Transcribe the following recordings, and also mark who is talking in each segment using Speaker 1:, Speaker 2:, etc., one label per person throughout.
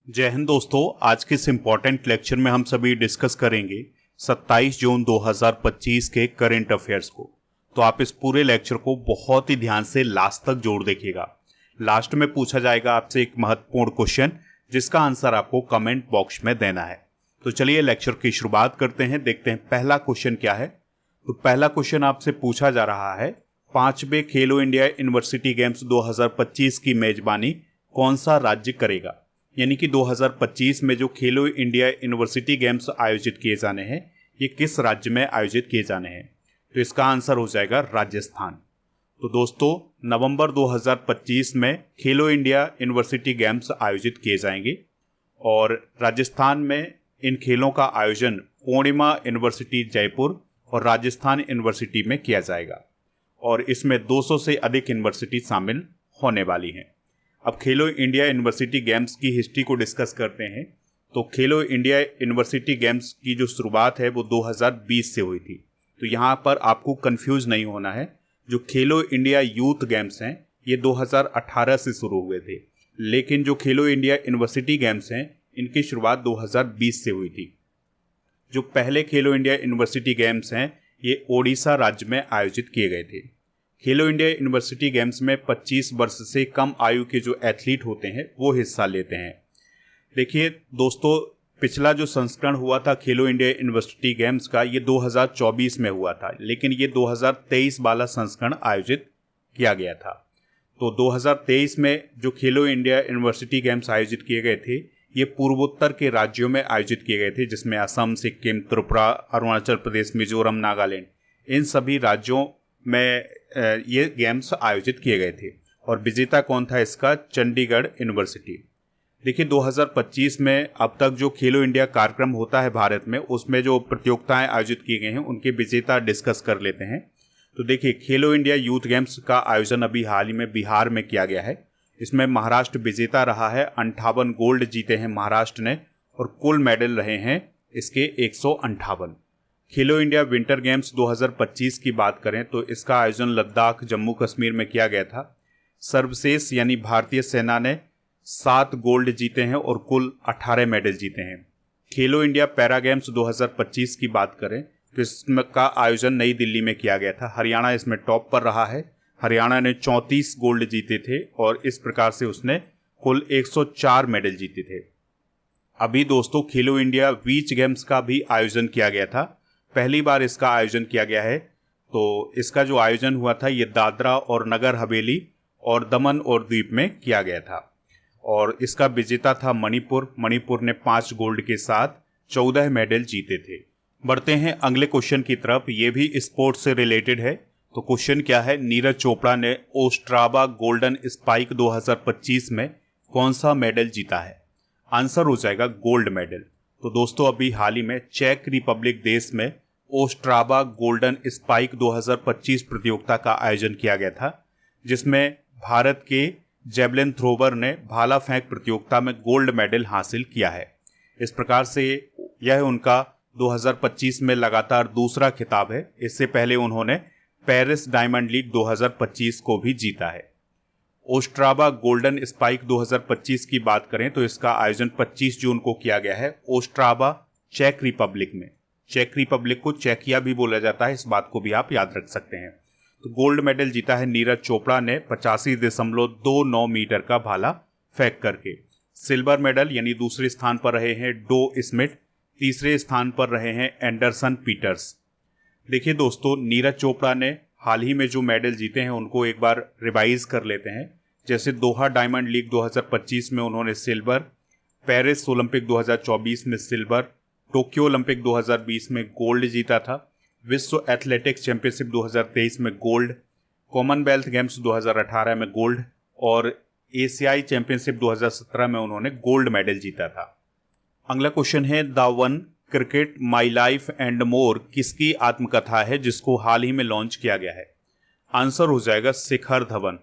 Speaker 1: जय हिंद दोस्तों। आज के इस इम्पॉर्टेंट लेक्चर में हम सभी डिस्कस करेंगे 27 जून 2025 के करंट अफेयर्स को। तो आप इस पूरे लेक्चर को बहुत ही ध्यान से लास्ट तक जोड़ देखिएगा। लास्ट में पूछा जाएगा आपसे एक महत्वपूर्ण क्वेश्चन जिसका आंसर आपको कमेंट बॉक्स में देना है। तो चलिए लेक्चर की शुरुआत करते हैं। देखते हैं पहला क्वेश्चन क्या है। तो पहला क्वेश्चन आपसे पूछा जा रहा है, 5वें खेलो इंडिया यूनिवर्सिटी गेम्स 2025 की मेजबानी कौन सा राज्य करेगा। यानी कि 2025 में जो खेलो इंडिया यूनिवर्सिटी गेम्स आयोजित किए जाने हैं ये किस राज्य में आयोजित किए जाने हैं। तो इसका आंसर हो जाएगा राजस्थान। तो दोस्तों नवंबर 2025 में खेलो इंडिया यूनिवर्सिटी गेम्स आयोजित किए जाएंगे और राजस्थान में इन खेलों का आयोजन पूर्णिमा यूनिवर्सिटी जयपुर और राजस्थान यूनिवर्सिटी में किया जाएगा और इसमें 200 से अधिक यूनिवर्सिटी शामिल होने वाली हैं। अब खेलो इंडिया यूनिवर्सिटी गेम्स की हिस्ट्री को डिस्कस करते हैं। तो खेलो इंडिया यूनिवर्सिटी गेम्स की जो शुरुआत है वो 2020 से हुई थी। तो यहाँ पर आपको कंफ्यूज नहीं होना है। जो खेलो इंडिया यूथ गेम्स हैं ये 2018 से शुरू हुए थे, लेकिन जो खेलो इंडिया यूनिवर्सिटी गेम्स हैं इनकी शुरुआत 2020 से हुई थी। जो पहले खेलो इंडिया यूनिवर्सिटी गेम्स हैं ये ओडिशा राज्य में आयोजित किए गए थे। खेलो इंडिया यूनिवर्सिटी गेम्स में 25 वर्ष से कम आयु के जो एथलीट होते हैं वो हिस्सा लेते हैं। देखिए दोस्तों, पिछला जो संस्करण हुआ था खेलो इंडिया यूनिवर्सिटी गेम्स का ये 2024 में हुआ था, लेकिन ये 2023 वाला संस्करण आयोजित किया गया था। तो 2023 में जो खेलो इंडिया यूनिवर्सिटी गेम्स आयोजित किए गए थे ये पूर्वोत्तर के राज्यों में आयोजित किए गए थे, जिसमें असम, सिक्किम, त्रिपुरा, अरुणाचल प्रदेश, मिजोरम, नागालैंड, इन सभी राज्यों में ये गेम्स आयोजित किए गए थे। और विजेता कौन था इसका? चंडीगढ़ यूनिवर्सिटी। देखिए 2025 में अब तक जो खेलो इंडिया कार्यक्रम होता है भारत में, उसमें जो प्रतियोगिताएं आयोजित किए गए हैं उनके विजेता डिस्कस कर लेते हैं। तो देखिए खेलो इंडिया यूथ गेम्स का आयोजन अभी हाल ही में बिहार में किया गया है। इसमें महाराष्ट्र विजेता रहा है, 58 गोल्ड जीते हैं महाराष्ट्र ने और कुल मेडल रहे हैं इसके 158। खेलो इंडिया विंटर गेम्स 2025 की बात करें तो इसका आयोजन लद्दाख, जम्मू कश्मीर में किया गया था। सर्वश्रेष्ठ यानी भारतीय सेना ने 7 गोल्ड जीते हैं और कुल 18 मेडल जीते हैं। खेलो इंडिया पैरा गेम्स 2025 की बात करें तो इसका आयोजन नई दिल्ली में किया गया था। हरियाणा इसमें टॉप पर रहा है। हरियाणा ने 34 गोल्ड जीते थे और इस प्रकार से उसने कुल 104 मेडल जीते थे। अभी दोस्तों खेलो इंडिया बीच गेम्स का भी आयोजन किया गया था। पहली बार इसका आयोजन किया गया है। तो इसका जो आयोजन हुआ था ये दादरा और नगर हवेली और दमन और द्वीप में किया गया था और इसका विजेता था मणिपुर। मणिपुर ने 5 गोल्ड के साथ 14 मेडल जीते थे। बढ़ते हैं अगले क्वेश्चन की तरफ। ये भी स्पोर्ट्स से रिलेटेड है। तो क्वेश्चन क्या है? नीरज चोपड़ा ने ओस्ट्रावा गोल्डन स्पाइक 2025 में कौन सा मेडल जीता है? आंसर हो जाएगा गोल्ड मेडल। तो दोस्तों अभी हाल ही में चेक रिपब्लिक देश में ओस्ट्रावा गोल्डन स्पाइक 2025 प्रतियोगिता का आयोजन किया गया था, जिसमें भारत के जेवलिन थ्रोवर ने भाला फेंक प्रतियोगिता में गोल्ड मेडल हासिल किया है। इस प्रकार से यह उनका 2025 में लगातार दूसरा खिताब है। इससे पहले उन्होंने पेरिस डायमंड लीग 2025 को भी जीता है। ओस्ट्रावा गोल्डन स्पाइक 2025 की बात करें तो इसका आयोजन 25 जून को किया गया है ओस्ट्रावा चेक रिपब्लिक में। चेक रिपब्लिक को चेकिया भी बोला जाता है, इस बात को भी आप याद रख सकते हैं। तो गोल्ड मेडल जीता है नीरज चोपड़ा ने 85.29 मीटर का भाला फेंक करके। सिल्वर मेडल यानी दूसरे स्थान पर रहे हैं डो स्मिथ, तीसरे स्थान पर रहे हैं एंडरसन पीटर्स। देखिए दोस्तों, नीरज चोपड़ा ने हाल ही में जो मेडल जीते हैं उनको एक बार रिवाइज कर लेते हैं। जैसे दोहा डायमंड लीग 2025 में उन्होंने सिल्वर, पेरिस ओलंपिक 2024 में सिल्वर, टोक्यो ओलंपिक 2020 में गोल्ड जीता था, विश्व एथलेटिक्स चैंपियनशिप 2023 में गोल्ड, कॉमनवेल्थ गेम्स 2018 में गोल्ड और एशियाई चैंपियनशिप 2017 में उन्होंने गोल्ड मेडल जीता था। अगला क्वेश्चन है, the one cricket my life and more किसकी आत्मकथा है जिसको हाल ही में लॉन्च किया गया है? आंसर हो जाएगा शिखर धवन।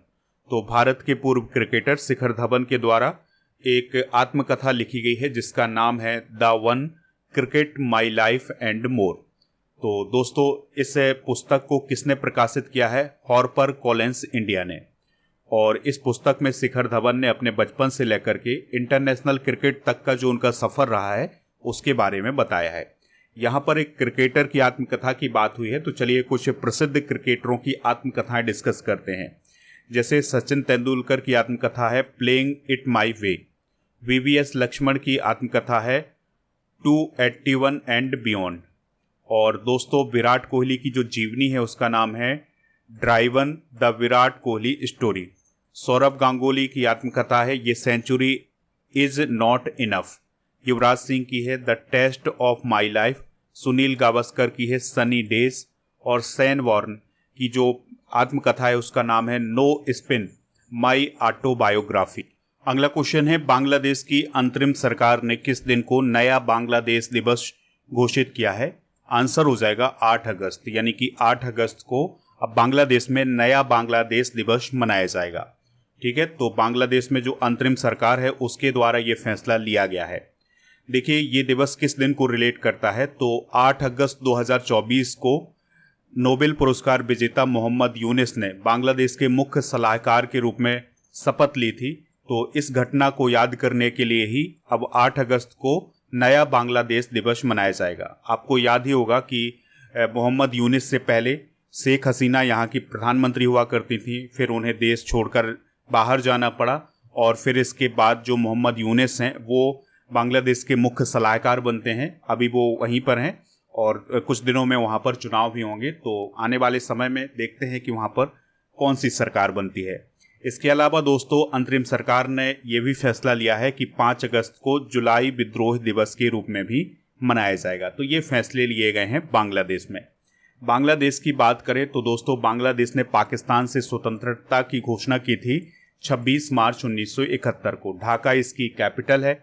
Speaker 1: तो भारत के पूर्व क्रिकेटर शिखर धवन के द्वारा एक आत्मकथा लिखी गई है जिसका नाम है the one cricket my life and more. तो दोस्तों इस पुस्तक को किसने प्रकाशित किया है? हॉर्पर कॉलिंस इंडिया ने। और इस पुस्तक में शिखर धवन ने अपने बचपन से लेकर के इंटरनेशनल क्रिकेट तक का जो उनका सफ़र रहा है उसके बारे में बताया है। यहाँ पर एक क्रिकेटर की आत्मकथा की बात हुई है, तो चलिए कुछ प्रसिद्ध क्रिकेटरों की आत्मकथाएं डिस्कस करते हैं। जैसे सचिन तेंदुलकर की आत्मकथा है playing it my way. VVS Laxman की आत्मकथा है 281 एंड बियॉन्ड। और दोस्तों विराट कोहली की जो जीवनी है उसका नाम है driven the Virat Kohli story. Sourav Ganguly की आत्मकथा है ये century is not enough. Yuvraj Singh की है the test of my life. Sunil Gavaskar की है सनी डेज। और सैन वॉर्न की जो आत्मकथा है उसका नाम है नो स्पिन माई ऑटोबायोग्राफी। अगला क्वेश्चन है बांग्लादेश की अंतरिम सरकार ने किस दिन को नया बांग्लादेश दिवस घोषित किया है? आंसर हो जाएगा 8 अगस्त, यानी कि 8 अगस्त को अब बांग्लादेश में नया बांग्लादेश दिवस मनाया जाएगा। ठीक है, तो बांग्लादेश में जो अंतरिम सरकार है उसके द्वारा ये फैसला लिया गया है। देखिए ये दिवस किस दिन को रिलेट करता है, तो 8 अगस्त 2024 को नोबेल पुरस्कार विजेता मोहम्मद यूनिस ने बांग्लादेश के मुख्य सलाहकार के रूप में शपथ ली थी। तो इस घटना को याद करने के लिए ही अब 8 अगस्त को नया बांग्लादेश दिवस मनाया जाएगा। आपको याद ही होगा कि मोहम्मद यूनिस से पहले शेख हसीना यहाँ की प्रधानमंत्री हुआ करती थी, फिर उन्हें देश छोड़कर बाहर जाना पड़ा और फिर इसके बाद जो मोहम्मद यूनिस हैं वो बांग्लादेश के मुख्य सलाहकार बनते हैं। अभी वो वहीं पर हैं और कुछ दिनों में वहाँ पर चुनाव भी होंगे, तो आने वाले समय में देखते हैं कि वहाँ पर कौन सी सरकार बनती है। इसके अलावा दोस्तों अंतरिम सरकार ने यह भी फैसला लिया है कि 5 अगस्त को जुलाई विद्रोह दिवस के रूप में भी मनाया जाएगा। तो ये फैसले लिए गए हैं बांग्लादेश में। बांग्लादेश की बात करें तो दोस्तों बांग्लादेश ने पाकिस्तान से स्वतंत्रता की घोषणा की थी 26 मार्च 1971 को। ढाका इसकी कैपिटल है।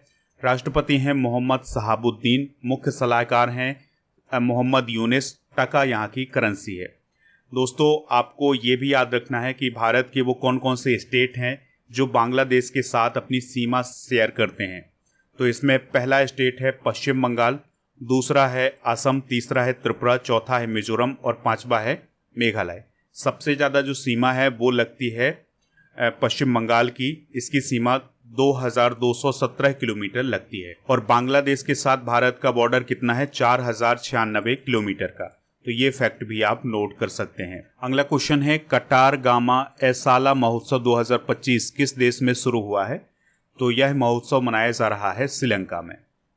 Speaker 1: राष्ट्रपति हैं मोहम्मद शहाबुद्दीन। मुख्य सलाहकार हैं मोहम्मद यूनिस। टका यहाँ की करेंसी है। दोस्तों आपको ये भी याद रखना है कि भारत के वो कौन कौन से स्टेट हैं जो बांग्लादेश के साथ अपनी सीमा शेयर करते हैं। तो इसमें पहला स्टेट है पश्चिम बंगाल, दूसरा है असम, तीसरा है त्रिपुरा, चौथा है मिजोरम और पांचवा है मेघालय। सबसे ज़्यादा जो सीमा है वो लगती है पश्चिम बंगाल की। इसकी सीमा 2217 किलोमीटर लगती है। और बांग्लादेश के साथ भारत का बॉर्डर कितना है? 4096 किलोमीटर का। तो ये फैक्ट भी आप नोट कर सकते हैं। अगला क्वेश्चन है कटार गामा एसाला महोत्सव 2025 किस देश में शुरू हुआ है? तो यह महोत्सव मनाया जा रहा है श्रीलंका में।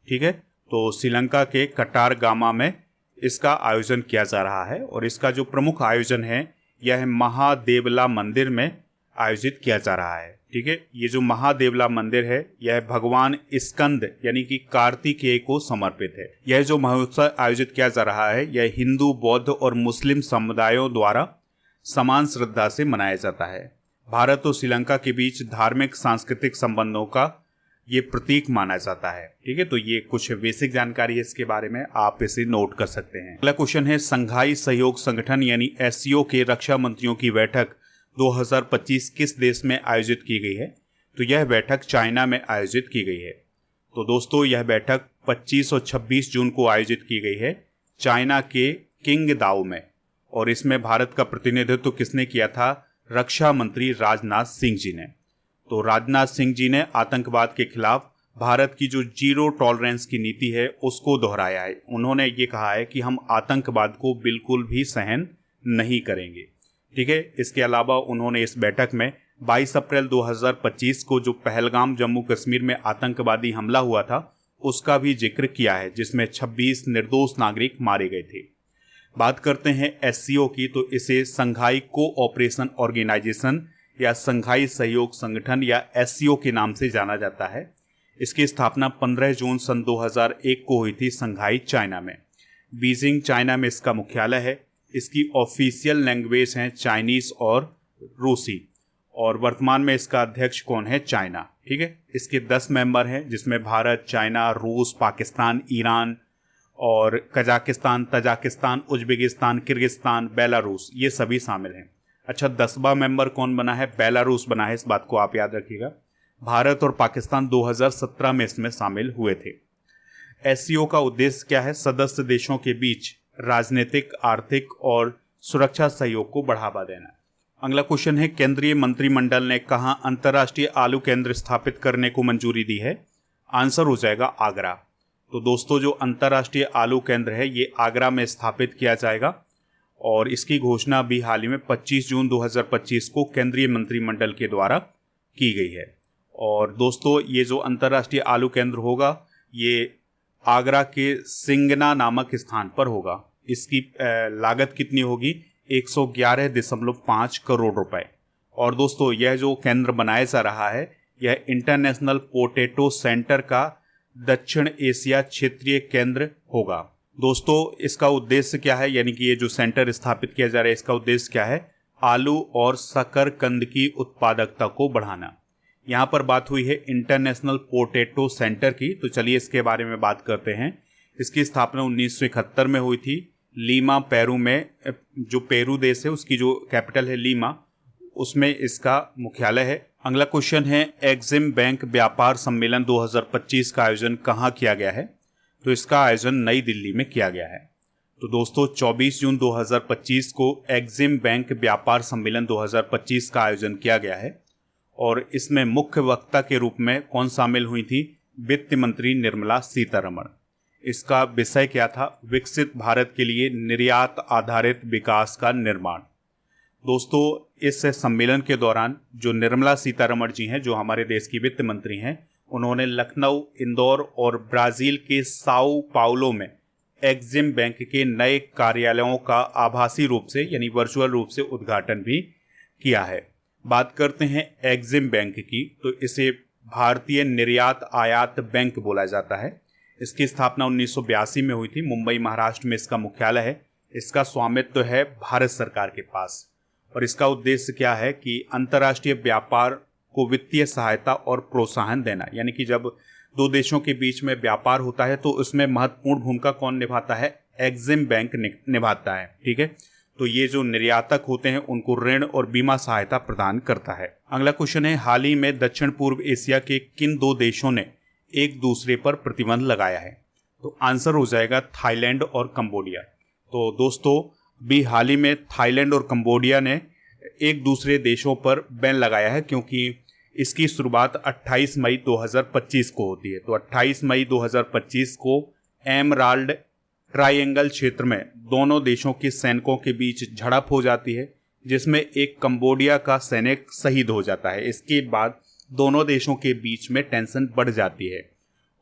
Speaker 1: ठीक है, तो श्रीलंका के कटार गामा में इसका आयोजन किया जा रहा है और इसका जो प्रमुख आयोजन है यह महादेवला मंदिर में आयोजित किया जा रहा है। ठीक है, ये जो महादेवला मंदिर है यह भगवान स्कंद यानी कि कार्तिकेय को समर्पित है। यह जो महोत्सव आयोजित किया जा रहा है यह हिंदू, बौद्ध और मुस्लिम समुदायों द्वारा समान श्रद्धा से मनाया जाता है। भारत और श्रीलंका के बीच धार्मिक सांस्कृतिक संबंधों का ये प्रतीक माना जाता है। ठीक है, तो ये कुछ बेसिक जानकारी है इसके बारे में, आप इसे नोट कर सकते हैं। अगला क्वेश्चन है संघाई सहयोग संगठन यानी एससीओ के रक्षा मंत्रियों की बैठक 2025 किस देश में आयोजित की गई है? तो यह बैठक चाइना में आयोजित की गई है। तो दोस्तों यह बैठक 25 और 26 जून को आयोजित की गई है चाइना के किंगदाओ में। और इसमें भारत का प्रतिनिधित्व किसने किया था? रक्षा मंत्री राजनाथ सिंह जी ने। तो राजनाथ सिंह जी ने आतंकवाद के खिलाफ भारत की जो जीरो टॉलरेंस की नीति है उसको दोहराया है। उन्होंने ये कहा है कि हम आतंकवाद को बिल्कुल भी सहन नहीं करेंगे। ठीक है, इसके अलावा उन्होंने इस बैठक में 22 अप्रैल 2025 को जो पहलगाम जम्मू कश्मीर में आतंकवादी हमला हुआ था उसका भी जिक्र किया है, जिसमें 26 निर्दोष नागरिक मारे गए थे। बात करते हैं एससीओ की, तो इसे संघाई कोऑपरेशन ऑर्गेनाइजेशन या संघाई सहयोग संगठन या एससीओ के नाम से जाना जाता है। इसकी स्थापना 15 जून सन 2001 को हुई थी संघाई चाइना में। बीजिंग चाइना में इसका मुख्यालय है। इसकी ऑफिशियल लैंग्वेज हैं चाइनीज और रूसी और वर्तमान में इसका अध्यक्ष कौन है? चाइना। ठीक है, इसके 10 मेंबर हैं जिसमें भारत, चाइना, रूस, पाकिस्तान, ईरान और Kazakhstan, Tajikistan, Uzbekistan, Kyrgyzstan, Belarus ये सभी शामिल हैं। अच्छा, 10वां मेंबर कौन बना है? बेलारूस बना है। इस बात को आप याद रखिएगा। भारत और पाकिस्तान 2017 में इसमें शामिल हुए थे। एससीओ का उद्देश्य क्या है? सदस्य देशों के बीच राजनीतिक, आर्थिक और सुरक्षा सहयोग को बढ़ावा देना। अगला क्वेश्चन है, केंद्रीय मंत्रिमंडल ने कहाँ अंतर्राष्ट्रीय आलू केंद्र स्थापित करने को मंजूरी दी है? आंसर हो जाएगा आगरा। तो दोस्तों जो अंतर्राष्ट्रीय आलू केंद्र है ये आगरा में स्थापित किया जाएगा और इसकी घोषणा अभी हाल ही में 25 जून 2025 को केंद्रीय मंत्रिमंडल के द्वारा की गई है। और दोस्तों ये जो अंतर्राष्ट्रीय आलू केंद्र होगा ये आगरा के सिंगना नामक स्थान पर होगा। इसकी लागत कितनी होगी? 111.5 करोड़ रुपए। और दोस्तों यह जो केंद्र बनाया जा रहा है यह इंटरनेशनल पोटैटो सेंटर का दक्षिण एशिया क्षेत्रीय केंद्र होगा। दोस्तों इसका उद्देश्य क्या है, यानी कि ये जो सेंटर स्थापित किया जा रहा है इसका उद्देश्य क्या है? आलू और शकरकंद की उत्पादकता को बढ़ाना। यहाँ पर बात हुई है इंटरनेशनल पोटैटो सेंटर की, तो चलिए इसके बारे में बात करते हैं। इसकी स्थापना 1971 में हुई थी लीमा पेरू में। जो पेरू देश है उसकी जो कैपिटल है लीमा, उसमें इसका मुख्यालय है। अगला क्वेश्चन है, एग्जिम बैंक व्यापार सम्मेलन 2025 का आयोजन कहाँ किया गया है? तो इसका आयोजन नई दिल्ली में किया गया है। तो दोस्तों 24 जून 2025 को एग्जिम बैंक व्यापार सम्मेलन 2025 का आयोजन किया गया है और इसमें मुख्य वक्ता के रूप में कौन शामिल हुई थी? वित्त मंत्री निर्मला सीतारमण। इसका विषय क्या था? विकसित भारत के लिए निर्यात आधारित विकास का निर्माण। दोस्तों इस सम्मेलन के दौरान जो निर्मला सीतारमण जी हैं, जो हमारे देश की वित्त मंत्री हैं, उन्होंने लखनऊ, इंदौर और ब्राजील के साओ पाउलो में एग्जिम बैंक के नए कार्यालयों का आभासी रूप से यानी वर्चुअल रूप से उद्घाटन भी किया है। बात करते हैं एग्जिम बैंक की, तो इसे भारतीय निर्यात आयात बैंक बोला जाता है। इसकी स्थापना 1982 में हुई थी। मुंबई महाराष्ट्र में इसका मुख्यालय है। इसका स्वामित्व है भारत सरकार के पास और इसका उद्देश्य क्या है कि अंतर्राष्ट्रीय व्यापार को वित्तीय सहायता और प्रोत्साहन देना। यानी कि जब दो देशों के बीच में व्यापार होता है तो उसमें महत्वपूर्ण भूमिका कौन निभाता है? एग्जिम बैंक निभाता है। ठीक है, तो ये जो निर्यातक होते हैं उनको ऋण और बीमा सहायता प्रदान करता है। अगला क्वेश्चन है, हाल ही में दक्षिण पूर्व एशिया के किन दो देशों ने एक दूसरे पर प्रतिबंध लगाया है? तो आंसर हो जाएगा थाईलैंड और कंबोडिया। तो दोस्तों भी हाल ही में थाईलैंड और कंबोडिया ने एक दूसरे देशों पर बैन लगाया है, क्योंकि इसकी शुरुआत 28 मई 2025 को होती है। तो 28 मई 2025 को एमराल्ड ट्रायंगल क्षेत्र में दोनों देशों के सैनिकों के बीच झड़प हो जाती है, जिसमें एक कंबोडिया का सैनिक शहीद हो जाता है। इसके बाद दोनों देशों के बीच में टेंशन बढ़ जाती है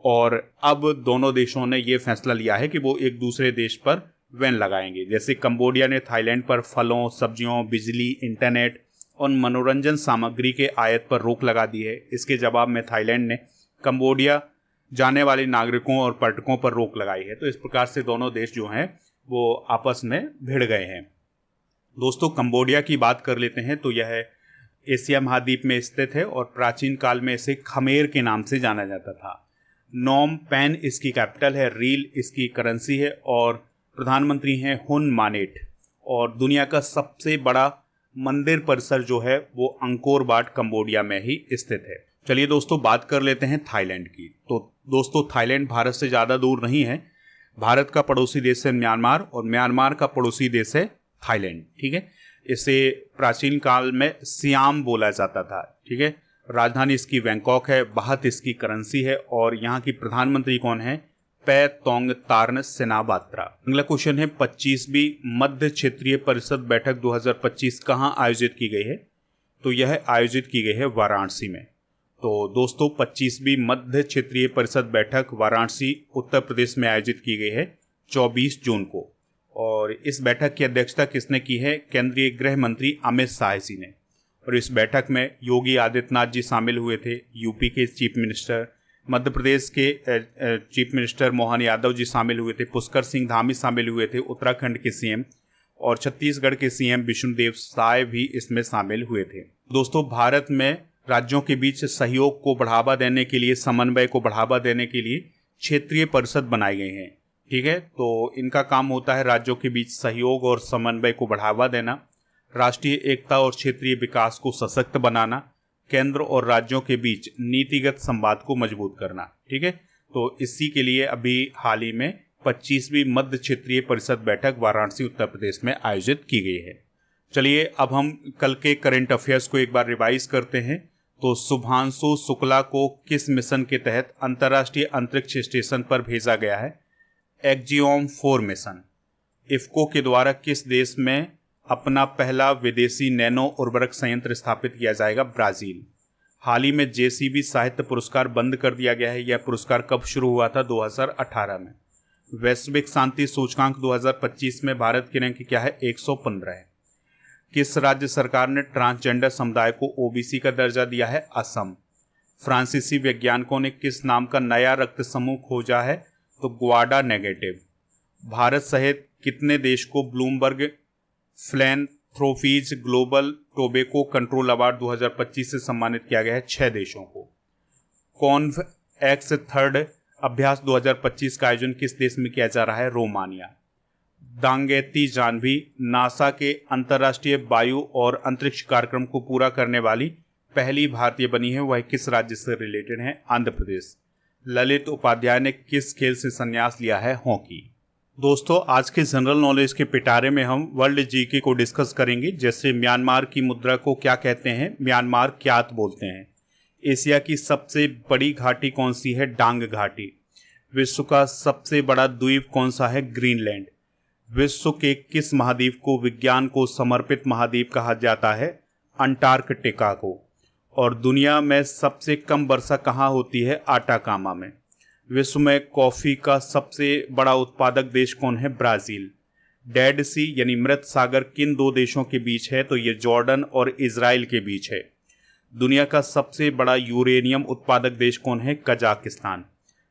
Speaker 1: और अब दोनों देशों ने ये फैसला लिया है कि वो एक दूसरे देश पर बैन लगाएंगे। जैसे कंबोडिया ने थाईलैंड पर फलों, सब्जियों, बिजली, इंटरनेट और मनोरंजन सामग्री के आयात पर रोक लगा दी है। इसके जवाब में थाईलैंड ने कंबोडिया जाने वाले नागरिकों और पर्यटकों पर रोक लगाई है। तो इस प्रकार से दोनों देश जो हैं वो आपस में भिड़ गए हैं। दोस्तों कंबोडिया की बात कर लेते हैं। तो यह एशिया महाद्वीप में स्थित है और प्राचीन काल में इसे खमेर के नाम से जाना जाता था। नोम पेन इसकी कैपिटल है, रील इसकी करेंसी है और प्रधानमंत्री हैं हुन मानेट। और दुनिया का सबसे बड़ा मंदिर परिसर जो है वो अंकोर वाट कंबोडिया में ही स्थित है। चलिए दोस्तों बात कर लेते हैं थाईलैंड की। तो दोस्तों थाईलैंड भारत से ज़्यादा दूर नहीं है। भारत का पड़ोसी देश है म्यांमार और म्यांमार का पड़ोसी देश है थाईलैंड। ठीक है, इसे प्राचीन काल में सियाम बोला जाता था। ठीक है, राजधानी इसकी बैंकॉक है, बाहत इसकी करेंसी है और यहाँ की प्रधानमंत्री कौन है? पै तोंग तार्न सेनाबात्रा। अगला क्वेश्चन है, 25वीं मध्य क्षेत्रीय परिषद बैठक 2025 कहाँ आयोजित की गई है? तो यह आयोजित की गई है वाराणसी में। तो दोस्तों 25वीं मध्य क्षेत्रीय परिषद बैठक वाराणसी उत्तर प्रदेश में आयोजित की गई है 24 जून को। और इस बैठक की अध्यक्षता किसने की है? केंद्रीय गृह मंत्री अमित शाह जी ने। और इस बैठक में योगी आदित्यनाथ जी शामिल हुए थे, यूपी के चीफ मिनिस्टर, मध्य प्रदेश के चीफ मिनिस्टर मोहन यादव जी शामिल हुए थे, पुष्कर सिंह धामी शामिल हुए थे, उत्तराखंड के सीएम, और छत्तीसगढ़ के सीएम विष्णुदेव साय भी इसमें शामिल हुए थे। दोस्तों भारत में राज्यों के बीच सहयोग को बढ़ावा देने के लिए, समन्वय को बढ़ावा देने के लिए क्षेत्रीय परिषद बनाई गई हैं। ठीक है, तो इनका काम होता है राज्यों के बीच सहयोग और समन्वय को बढ़ावा देना, राष्ट्रीय एकता और क्षेत्रीय विकास को सशक्त बनाना, केंद्र और राज्यों के बीच नीतिगत संवाद को मजबूत करना। ठीक है, तो इसी के लिए अभी हाल ही में 25वीं मध्य क्षेत्रीय परिषद बैठक वाराणसी उत्तर प्रदेश में आयोजित की गई है। चलिए अब हम कल के करंट अफेयर्स को एक बार रिवाइज करते हैं। तो शुभांशु शुक्ला को किस मिशन के तहत अंतर्राष्ट्रीय अंतरिक्ष स्टेशन पर भेजा गया है? Axiom 4 mission. इफ्को के द्वारा किस देश में अपना पहला विदेशी नैनो उर्वरक संयंत्र स्थापित किया जाएगा? ब्राजील। हाल ही में जेसीबी साहित्य पुरस्कार बंद कर दिया गया है। यह पुरस्कार कब शुरू हुआ था? 2018 में। वैश्विक शांति सूचकांक 2025 में भारत की रैंक क्या है? 115 है। किस राज्य सरकार ने ट्रांसजेंडर समुदाय को ओबीसी का दर्जा दिया है? असम। फ्रांसीसी वैज्ञानिकों ने किस नाम का नया रक्त समूह खोजा है? तो ग्वाडा नेगेटिव। भारत सहित कितने देश को Bloomberg Philanthropies Global Tobacco Control Award 2025 से सम्मानित किया गया है? 6 देशों को। कॉन्व एक्स थर्ड अभ्यास 2025 का आयोजन किस देश में किया जा रहा है? रोमानिया। दांगेती जाह्नवी नासा के अंतर्राष्ट्रीय वायु और अंतरिक्ष कार्यक्रम को पूरा करने वाली पहली भारतीय बनी है। वह किस राज्य से रिलेटेड है? आंध्र प्रदेश। ललित उपाध्याय ने किस खेल से संन्यास लिया है? हॉकी। दोस्तों, आज के जनरल नॉलेज के पिटारे में हम वर्ल्ड जीके को डिस्कस करेंगे, जैसे म्यांमार की मुद्रा को क्या कहते हैं? म्यांमार क्यात बोलते हैं। एशिया की सबसे बड़ी घाटी कौन सी है? डांग घाटी। विश्व का सबसे बड़ा द्वीप कौन सा है? ग्रीनलैंड। विश्व के किस महाद्वीप को विज्ञान को समर्पित महाद्वीप कहा जाता है? अंटार्कटिका को। और दुनिया में सबसे कम वर्षा कहाँ होती है? आटाकामा में। विश्व में कॉफ़ी का सबसे बड़ा उत्पादक देश कौन है? ब्राज़ील। डेड सी यानी मृत सागर किन 2 देशों के बीच है? तो ये जॉर्डन और इजराइल के बीच है। दुनिया का सबसे बड़ा यूरेनियम उत्पादक देश कौन है? कजाकिस्तान।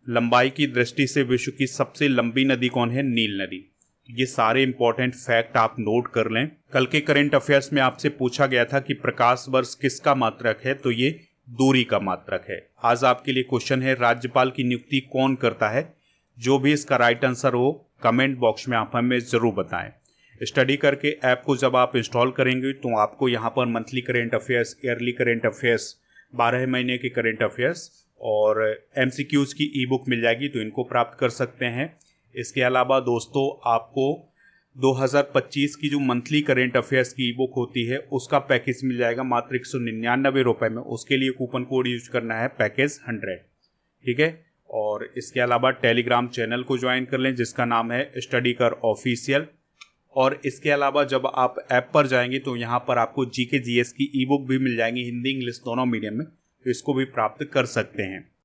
Speaker 1: लंबाई की दृष्टि से विश्व की सबसे लंबी नदी कौन है? नील नदी। ये सारे इंपॉर्टेंट फैक्ट आप नोट कर लें। कल के करंट अफेयर्स में आपसे पूछा गया था कि प्रकाश वर्ष किसका मात्रक है? तो ये दूरी का मात्रक है। आज आपके लिए क्वेश्चन है, राज्यपाल की नियुक्ति कौन करता है? जो भी इसका राइट आंसर हो कमेंट बॉक्स में आप हमें जरूर बताएं। स्टडी करके ऐप को जब आप इंस्टॉल करेंगे तो आपको यहाँ पर monthly current affairs, yearly current affairs, 12 महीने के करंट अफेयर्स और एमसीक्यूज की ई बुक मिल जाएगी, तो इनको प्राप्त कर सकते हैं। इसके अलावा दोस्तों, आपको 2025 की जो मंथली करेंट अफेयर्स की ई बुक होती है उसका पैकेज मिल जाएगा मात्र 199 रुपये में। उसके लिए कूपन कोड यूज करना है पैकेज 100, ठीक है। और इसके अलावा टेलीग्राम चैनल को ज्वाइन कर लें जिसका नाम है स्टडी कर ऑफिशियल। और इसके अलावा जब आप ऐप पर जाएंगे तो यहाँ पर आपको जीके जीएस की ई बुक भी मिल जाएंगी, हिंदी इंग्लिश दोनों मीडियम में, तो इसको भी प्राप्त कर सकते हैं।